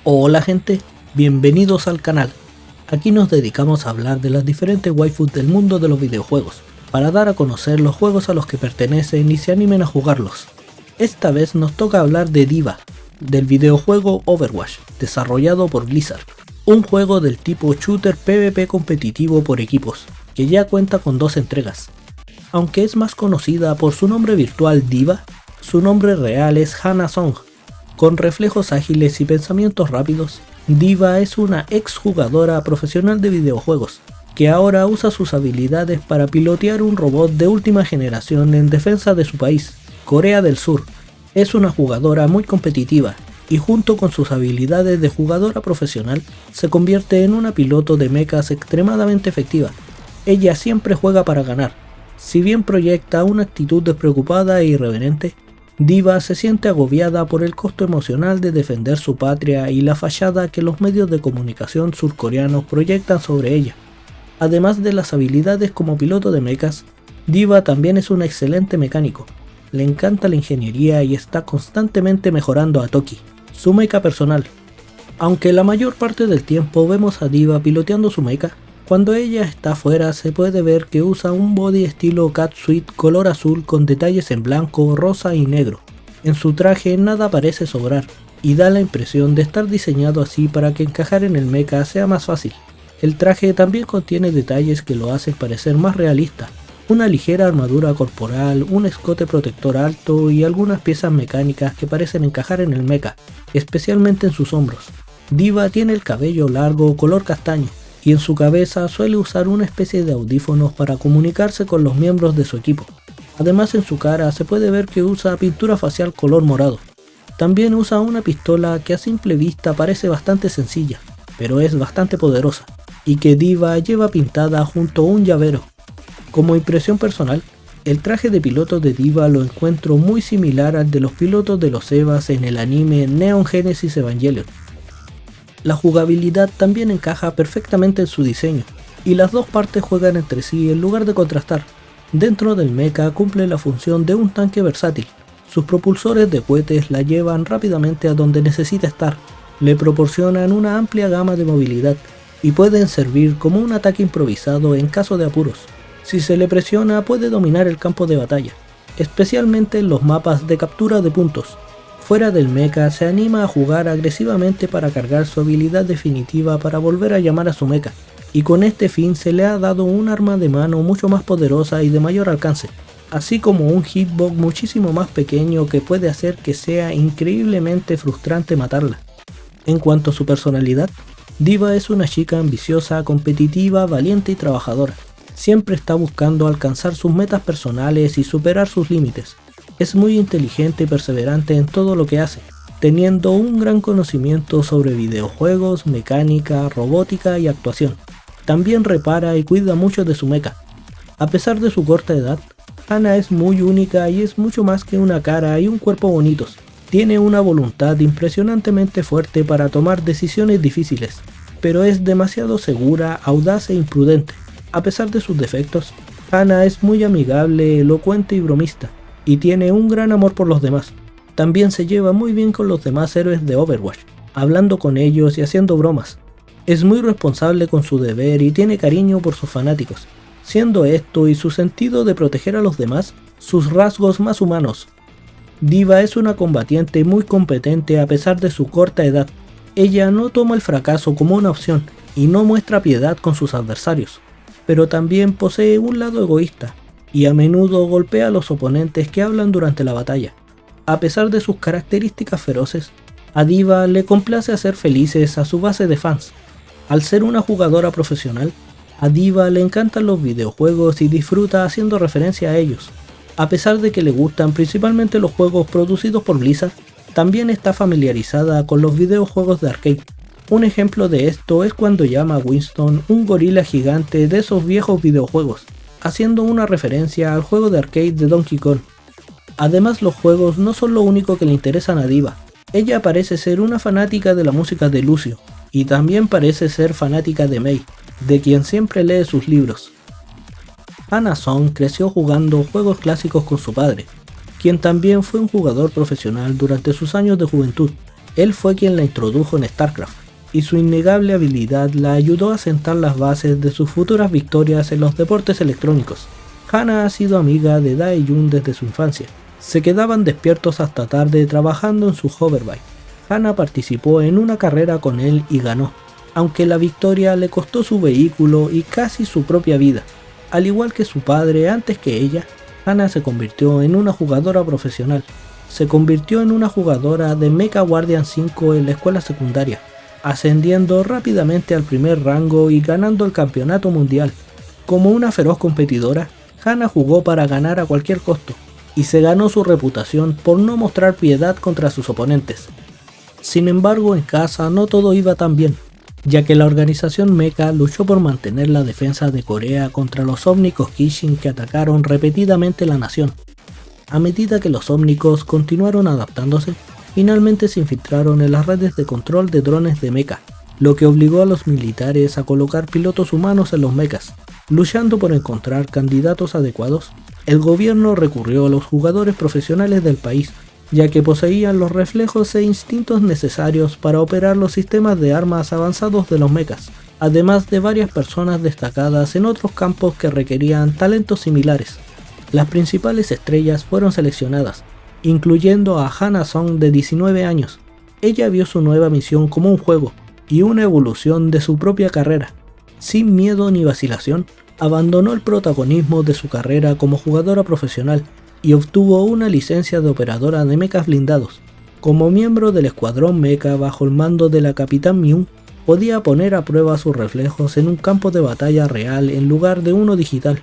Hola gente, bienvenidos al canal. Aquí nos dedicamos a hablar de las diferentes waifus del mundo de los videojuegos, para dar a conocer los juegos a los que pertenecen y se animen a jugarlos. Esta vez nos toca hablar de D.Va, del videojuego Overwatch, desarrollado por Blizzard, un juego del tipo shooter PvP competitivo por equipos, que ya cuenta con 2 entregas. Aunque es más conocida por su nombre virtual D.Va, su nombre real es Hana Song. Con reflejos ágiles y pensamientos rápidos, D.Va es una exjugadora profesional de videojuegos, que ahora usa sus habilidades para pilotear un robot de última generación en defensa de su país, Corea del Sur. Es una jugadora muy competitiva, y junto con sus habilidades de jugadora profesional, se convierte en una piloto de mechas extremadamente efectiva. Ella siempre juega para ganar. Si bien proyecta una actitud despreocupada e irreverente, D.Va se siente agobiada por el costo emocional de defender su patria y la fachada que los medios de comunicación surcoreanos proyectan sobre ella. Además de las habilidades como piloto de mechas, D.Va también es un excelente mecánico. Le encanta la ingeniería y está constantemente mejorando a Toki, su mecha personal. Aunque la mayor parte del tiempo vemos a D.Va piloteando su mecha, cuando ella está afuera se puede ver que usa un body estilo catsuit color azul con detalles en blanco, rosa y negro. En su traje nada parece sobrar, y da la impresión de estar diseñado así para que encajar en el mecha sea más fácil. El traje también contiene detalles que lo hacen parecer más realista. Una ligera armadura corporal, un escote protector alto y algunas piezas mecánicas que parecen encajar en el mecha, especialmente en sus hombros. D.Va tiene el cabello largo color castaño, y en su cabeza suele usar una especie de audífonos para comunicarse con los miembros de su equipo. Además, en su cara se puede ver que usa pintura facial color morado. También usa una pistola que a simple vista parece bastante sencilla, pero es bastante poderosa, y que D.Va lleva pintada junto a un llavero. Como impresión personal, el traje de piloto de D.Va lo encuentro muy similar al de los pilotos de los EVAs en el anime Neon Genesis Evangelion. La jugabilidad también encaja perfectamente en su diseño, y las dos partes juegan entre sí en lugar de contrastar. Dentro del mecha cumple la función de un tanque versátil. Sus propulsores de cohetes la llevan rápidamente a donde necesita estar, le proporcionan una amplia gama de movilidad, y pueden servir como un ataque improvisado en caso de apuros. Si se le presiona puede dominar el campo de batalla, especialmente en los mapas de captura de puntos. Fuera del mecha se anima a jugar agresivamente para cargar su habilidad definitiva para volver a llamar a su mecha, y con este fin se le ha dado un arma de mano mucho más poderosa y de mayor alcance, así como un hitbox muchísimo más pequeño que puede hacer que sea increíblemente frustrante matarla. En cuanto a su personalidad, D.Va es una chica ambiciosa, competitiva, valiente y trabajadora. Siempre está buscando alcanzar sus metas personales y superar sus límites. Es muy inteligente y perseverante en todo lo que hace, teniendo un gran conocimiento sobre videojuegos, mecánica, robótica y actuación. También repara y cuida mucho de su mecha. A pesar de su corta edad, Hana es muy única y es mucho más que una cara y un cuerpo bonitos. Tiene una voluntad impresionantemente fuerte para tomar decisiones difíciles, pero es demasiado segura, audaz e imprudente. A pesar de sus defectos, Hana es muy amigable, elocuente y bromista, y tiene un gran amor por los demás. También se lleva muy bien con los demás héroes de Overwatch, hablando con ellos y haciendo bromas. Es muy responsable con su deber y tiene cariño por sus fanáticos, siendo esto y su sentido de proteger a los demás sus rasgos más humanos. D.Va es una combatiente muy competente a pesar de su corta edad. Ella no toma el fracaso como una opción y no muestra piedad con sus adversarios, pero también posee un lado egoísta, y a menudo golpea a los oponentes que hablan durante la batalla. A pesar de sus características feroces, a D.Va le complace hacer felices a su base de fans. Al ser una jugadora profesional, a D.Va le encantan los videojuegos y disfruta haciendo referencia a ellos. A pesar de que le gustan principalmente los juegos producidos por Blizzard, también está familiarizada con los videojuegos de arcade. Un ejemplo de esto es cuando llama a Winston un gorila gigante de esos viejos videojuegos, haciendo una referencia al juego de arcade de Donkey Kong. Además, los juegos no son lo único que le interesan a D.Va. Ella parece ser una fanática de la música de Lucio, y también parece ser fanática de Mei, de quien siempre lee sus libros. Hana Song creció jugando juegos clásicos con su padre, quien también fue un jugador profesional durante sus años de juventud. Él fue quien la introdujo en StarCraft, y su innegable habilidad la ayudó a sentar las bases de sus futuras victorias en los deportes electrónicos. Hana ha sido amiga de Dae-jun desde su infancia. Se quedaban despiertos hasta tarde trabajando en su hoverbike. Hana participó en una carrera con él y ganó, aunque la victoria le costó su vehículo y casi su propia vida. Al igual que su padre antes que ella, Hana se convirtió en una jugadora profesional. Se convirtió en una jugadora de Mecha Guardian 5 en la escuela secundaria, ascendiendo rápidamente al primer rango y ganando el campeonato mundial. Como una feroz competidora, Hana jugó para ganar a cualquier costo, y se ganó su reputación por no mostrar piedad contra sus oponentes. Sin embargo, en casa no todo iba tan bien, ya que la organización Mecha luchó por mantener la defensa de Corea contra los ómnicos Kishin que atacaron repetidamente la nación. A medida que los ómnicos continuaron adaptándose, finalmente se infiltraron en las redes de control de drones de Mecha, lo que obligó a los militares a colocar pilotos humanos en los mechas. Luchando por encontrar candidatos adecuados, el gobierno recurrió a los jugadores profesionales del país, ya que poseían los reflejos e instintos necesarios para operar los sistemas de armas avanzados de los mechas, además de varias personas destacadas en otros campos que requerían talentos similares. Las principales estrellas fueron seleccionadas, incluyendo a Hana Song de 19 años. Ella vio su nueva misión como un juego y una evolución de su propia carrera. Sin miedo ni vacilación, abandonó el protagonismo de su carrera como jugadora profesional y obtuvo una licencia de operadora de mechas blindados. Como miembro del escuadrón mecha bajo el mando de la Capitán Myung, podía poner a prueba sus reflejos en un campo de batalla real en lugar de uno digital.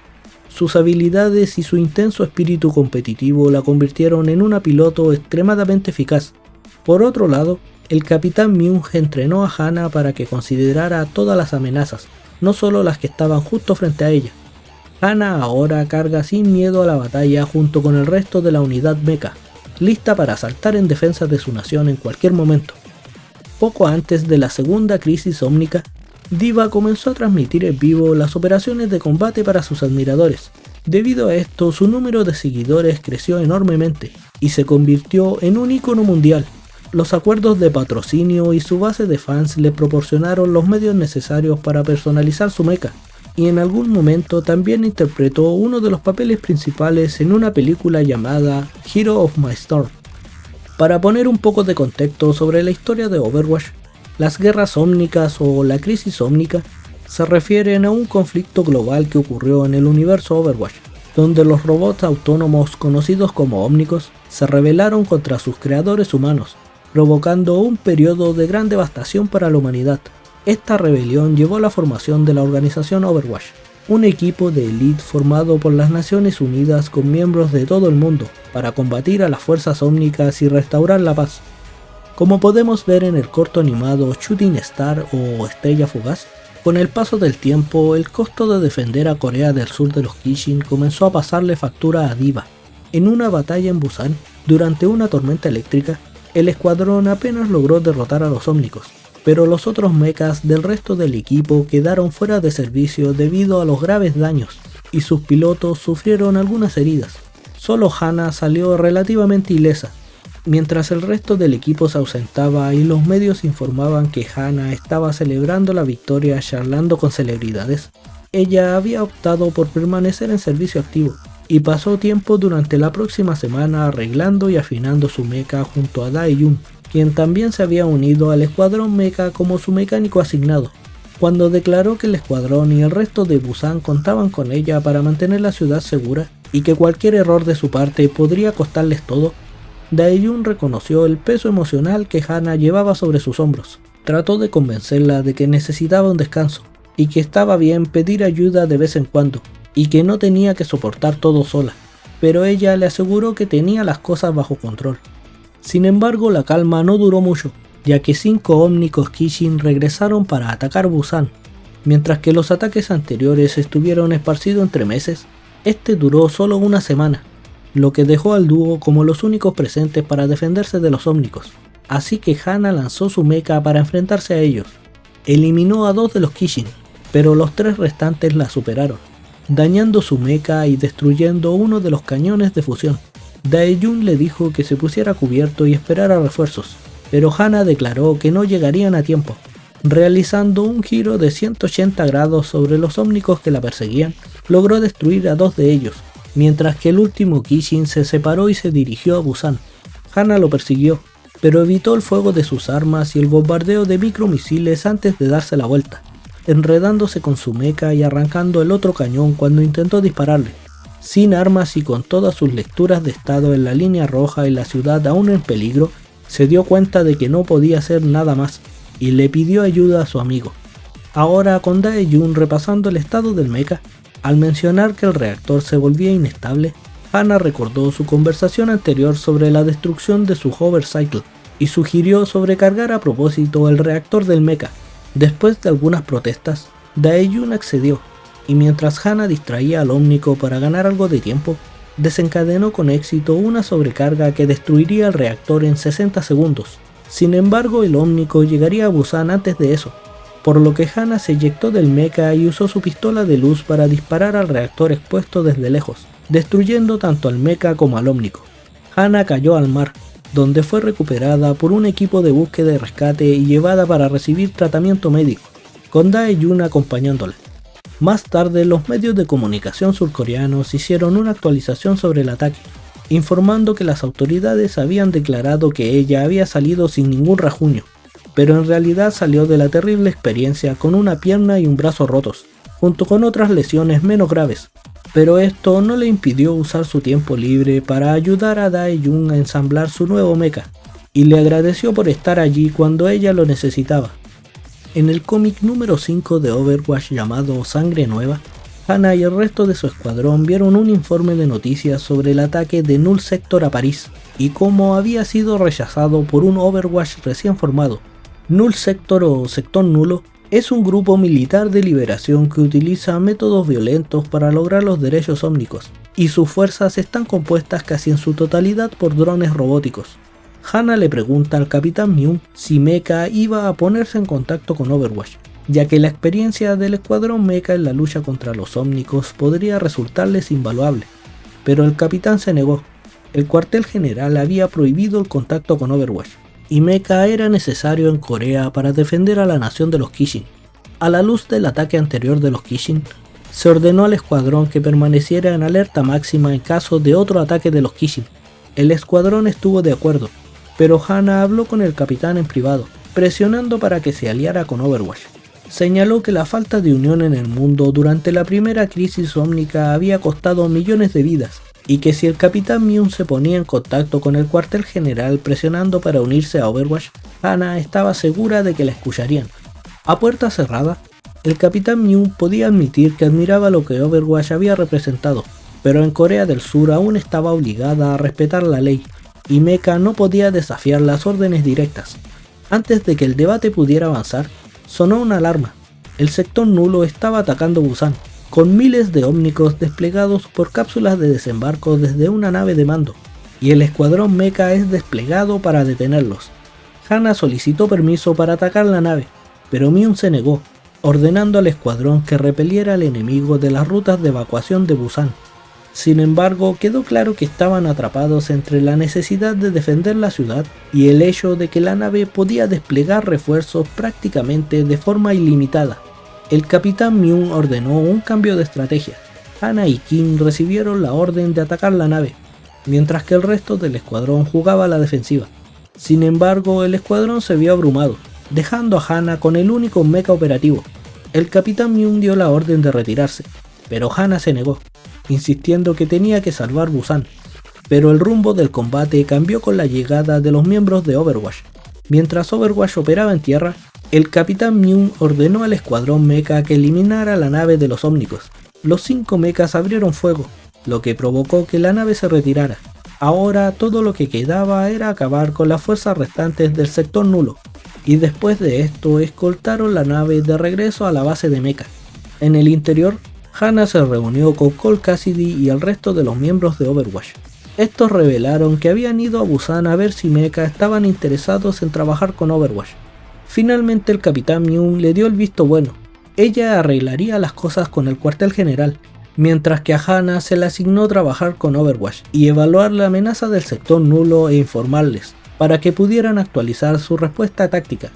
Sus habilidades y su intenso espíritu competitivo la convirtieron en una piloto extremadamente eficaz. Por otro lado, el Capitán Myung entrenó a Hana para que considerara todas las amenazas, no solo las que estaban justo frente a ella. Hana ahora carga sin miedo a la batalla junto con el resto de la unidad mecha, lista para saltar en defensa de su nación en cualquier momento. Poco antes de la segunda crisis ómnica, D.Va comenzó a transmitir en vivo las operaciones de combate para sus admiradores. Debido a esto, su número de seguidores creció enormemente y se convirtió en un ícono mundial. Los acuerdos de patrocinio y su base de fans le proporcionaron los medios necesarios para personalizar su mecha, y en algún momento también interpretó uno de los papeles principales en una película llamada Hero of My Storm. Para poner un poco de contexto sobre la historia de Overwatch, las guerras ómnicas o la crisis ómnica se refieren a un conflicto global que ocurrió en el universo Overwatch, donde los robots autónomos conocidos como ómnicos se rebelaron contra sus creadores humanos, provocando un periodo de gran devastación para la humanidad. Esta rebelión llevó a la formación de la organización Overwatch, un equipo de élite formado por las Naciones Unidas con miembros de todo el mundo para combatir a las fuerzas ómnicas y restaurar la paz. Como podemos ver en el corto animado Shooting Star o Estrella Fugaz, con el paso del tiempo el costo de defender a Corea del Sur de los Kishin comenzó a pasarle factura a D.Va. En una batalla en Busan, durante una tormenta eléctrica, el escuadrón apenas logró derrotar a los ómnicos, pero los otros mechas del resto del equipo quedaron fuera de servicio debido a los graves daños, y sus pilotos sufrieron algunas heridas. Solo Hana salió relativamente ilesa. Mientras el resto del equipo se ausentaba y los medios informaban que Hana estaba celebrando la victoria charlando con celebridades, ella había optado por permanecer en servicio activo y pasó tiempo durante la próxima semana arreglando y afinando su mecha junto a Dae-jun, quien también se había unido al escuadrón mecha como su mecánico asignado. Cuando declaró que el escuadrón y el resto de Busan contaban con ella para mantener la ciudad segura y que cualquier error de su parte podría costarles todo, Dae-jun reconoció el peso emocional que Hana llevaba sobre sus hombros. Trató de convencerla de que necesitaba un descanso y que estaba bien pedir ayuda de vez en cuando y que no tenía que soportar todo sola, pero ella le aseguró que tenía las cosas bajo control. Sin embargo, la calma no duró mucho, ya que 5 ómnicos Kishin regresaron para atacar Busan. Mientras que los ataques anteriores estuvieron esparcidos entre meses, este duró solo una semana, lo que dejó al dúo como los únicos presentes para defenderse de los ómnicos. Así que Hana lanzó su mecha para enfrentarse a ellos. Eliminó a 2 de los Kishin, pero los 3 restantes la superaron, dañando su mecha y destruyendo uno de los cañones de fusión. Dae-jun le dijo que se pusiera cubierto y esperara refuerzos. pero Hana declaró que no llegarían a tiempo, realizando un giro de 180 grados sobre los ómnicos que la perseguían. Logró destruir a 2 de ellos, mientras que el último Kishin se separó y se dirigió a Busan. Hana lo persiguió, pero evitó el fuego de sus armas y el bombardeo de micromisiles antes de darse la vuelta, enredándose con su mecha y arrancando el otro cañón cuando intentó dispararle. Sin armas y con todas sus lecturas de estado en la línea roja y la ciudad aún en peligro, se dio cuenta de que no podía hacer nada más y le pidió ayuda a su amigo. Ahora, con Dae-jun repasando el estado del mecha, al mencionar que el reactor se volvía inestable, Hana recordó su conversación anterior sobre la destrucción de su Hover Cycle y sugirió sobrecargar a propósito el reactor del mecha. Después de algunas protestas, Dae-jun accedió, y mientras Hana distraía al ómnico para ganar algo de tiempo, desencadenó con éxito una sobrecarga que destruiría el reactor en 60 segundos. Sin embargo, el ómnico llegaría a Busan antes de eso, por lo que Hana se eyectó del mecha y usó su pistola de luz para disparar al reactor expuesto desde lejos, destruyendo tanto al mecha como al ómnico. Hana cayó al mar, donde fue recuperada por un equipo de búsqueda y rescate y llevada para recibir tratamiento médico, con Dae-jun acompañándola. Más tarde, los medios de comunicación surcoreanos hicieron una actualización sobre el ataque, informando que las autoridades habían declarado que ella había salido sin ningún rasguño, pero en realidad salió de la terrible experiencia con una pierna y un brazo rotos, junto con otras lesiones menos graves, pero esto no le impidió usar su tiempo libre para ayudar a Dae-jun a ensamblar su nuevo mecha, y le agradeció por estar allí cuando ella lo necesitaba. En el cómic número 5 de Overwatch llamado Sangre Nueva, Hana y el resto de su escuadrón vieron un informe de noticias sobre el ataque de Null Sector a París y cómo había sido rechazado por un Overwatch recién formado. Null Sector o Sector Nulo es un grupo militar de liberación que utiliza métodos violentos para lograr los derechos ómnicos, y sus fuerzas están compuestas casi en su totalidad por drones robóticos. Hana le pregunta al Capitán Myung si Mecha iba a ponerse en contacto con Overwatch, ya que la experiencia del escuadrón Mecha en la lucha contra los ómnicos podría resultarles invaluable, pero el capitán se negó. El cuartel general había prohibido el contacto con Overwatch, y Mecha era necesario en Corea para defender a la nación de los Kishin. A la luz del ataque anterior de los Kishin, se ordenó al escuadrón que permaneciera en alerta máxima en caso de otro ataque de los Kishin. El escuadrón estuvo de acuerdo, pero Hana habló con el capitán en privado, presionando para que se aliara con Overwatch. Señaló que la falta de unión en el mundo durante la primera crisis ómnica había costado millones de vidas, y que si el Capitán Myung se ponía en contacto con el cuartel general presionando para unirse a Overwatch, Hana estaba segura de que la escucharían. A puerta cerrada, el Capitán Myung podía admitir que admiraba lo que Overwatch había representado, pero en Corea del Sur aún estaba obligada a respetar la ley, y Mecha no podía desafiar las órdenes directas. Antes de que el debate pudiera avanzar, sonó una alarma. El sector nulo estaba atacando Busan, con miles de ómnicos desplegados por cápsulas de desembarco desde una nave de mando, y el escuadrón Mecha es desplegado para detenerlos. Hana solicitó permiso para atacar la nave, pero Myung se negó, ordenando al escuadrón que repeliera al enemigo de las rutas de evacuación de Busan. Sin embargo, quedó claro que estaban atrapados entre la necesidad de defender la ciudad y el hecho de que la nave podía desplegar refuerzos prácticamente de forma ilimitada. El Capitán Myung ordenó un cambio de estrategia. Hana y Kim recibieron la orden de atacar la nave, mientras que el resto del escuadrón jugaba a la defensiva. Sin embargo, el escuadrón se vio abrumado, dejando a Hana con el único mecha operativo. El Capitán Myung dio la orden de retirarse, pero Hana se negó, insistiendo que tenía que salvar Busan. Pero el rumbo del combate cambió con la llegada de los miembros de Overwatch. Mientras Overwatch operaba en tierra, el Capitán Myung ordenó al escuadrón mecha que eliminara la nave de los ómnicos. Los 5 mechas abrieron fuego, lo que provocó que la nave se retirara. Ahora todo lo que quedaba era acabar con las fuerzas restantes del sector nulo, y después de esto escoltaron la nave de regreso a la base de mecha. En el interior, Hana se reunió con Cole Cassidy y el resto de los miembros de Overwatch. Estos revelaron que habían ido a Busan a ver si Mecha estaban interesados en trabajar con Overwatch. Finalmente el Capitán Myung le dio el visto bueno. Ella arreglaría las cosas con el cuartel general, mientras que a Hana se le asignó trabajar con Overwatch y evaluar la amenaza del sector nulo e informarles. para que pudieran actualizar su respuesta táctica.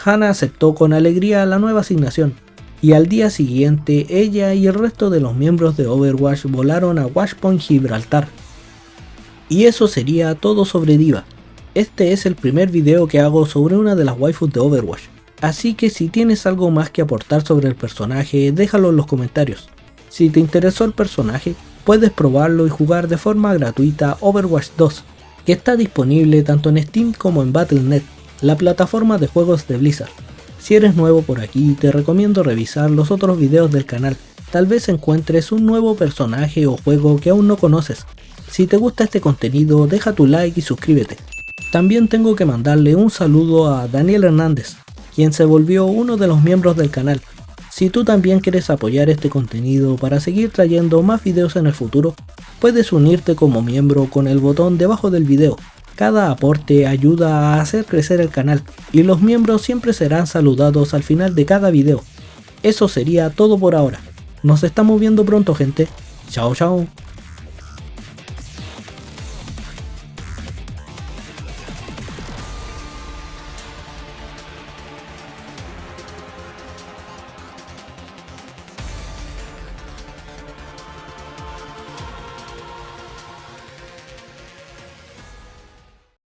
Hannah aceptó con alegría la nueva asignación, y al día siguiente ella y el resto de los miembros de Overwatch volaron a Watchpoint Gibraltar. Y eso sería todo sobre D.Va. Este es el primer video que hago sobre una de las waifus de Overwatch, así que si tienes algo más que aportar sobre el personaje, déjalo en los comentarios. Si te interesó el personaje, puedes probarlo y jugar de forma gratuita Overwatch 2, que está disponible tanto en Steam como en Battle.net, la plataforma de juegos de Blizzard. Si eres nuevo por aquí, te recomiendo revisar los otros videos del canal, tal vez encuentres un nuevo personaje o juego que aún no conoces. Si te gusta este contenido, deja tu like y suscríbete. También tengo que mandarle un saludo a Daniel Hernández, quien se volvió uno de los miembros del canal. Si tú también quieres apoyar este contenido para seguir trayendo más videos en el futuro, puedes unirte como miembro con el botón debajo del video. Cada aporte ayuda a hacer crecer el canal y los miembros siempre serán saludados al final de cada video. Eso sería todo por ahora. Nos estamos viendo pronto, gente. Chao chao.